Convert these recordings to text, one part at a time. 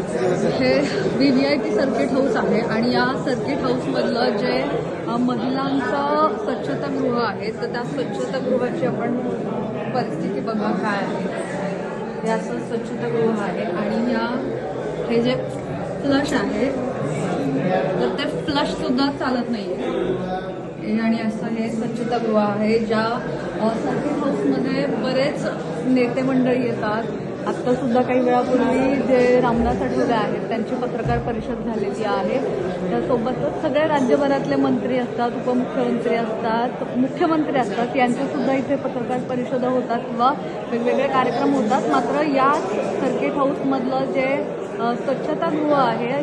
हे VVIP circuit house आहे आणि या सर्किट हाऊसमधलं जे महिलांचं स्वच्छतागृह आहे तर त्या स्वच्छतागृहाची आपण परिस्थिती बघा काय आहे. हे असं स्वच्छतागृह आहे आणि हे जे फ्लश आहे तर ते फ्लश सुद्धा चालत नाहीये आणि असं हे स्वच्छतागृह आहे. ज्या सर्किट हाऊसमध्ये बरेच नेते मंडळी येतात. आत्ता सुद्धा काही वेळापूर्वी जे रामदास आठवले आहेत त्यांची पत्रकार परिषद झालेली आहे. त्यासोबतच सगळे राज्यभरातले मंत्री असतात, उपमुख्यमंत्री असतात, मुख्यमंत्री असतात, यांच्यासुद्धा इथे पत्रकार परिषदा होतात किंवा वेगवेगळे कार्यक्रम होतात. मात्र या सर्किट हाऊसमधलं जे स्वच्छतागृह आहे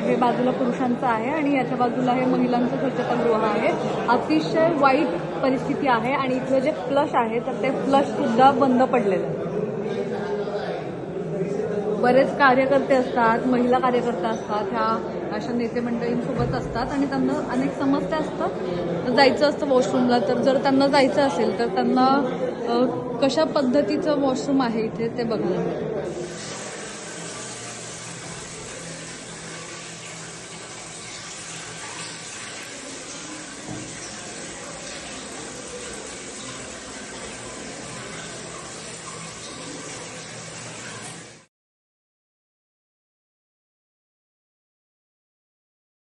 हे बाजूला पुरुषांचं आहे आणि याच्या बाजूला हे महिलांचं स्वच्छतागृह आहे. अतिशय वाईट परिस्थिती आहे आणि इथलं जे फ्लश आहे तर ते फ्लश सुद्धा बंद पडलेलं आहे. बरेच कार्यकर्ते असतात, महिला कार्यकर्ते असतात, ह्या अशा नेते मंडळींसोबत असतात आणि त्यांना अनेक समस्या असतात. जायचं असतं वॉशरूमला, तर जर त्यांना जायचं असेल तर त्यांना कशा पद्धतीचं वॉशरूम आहे इथे ते बघायला.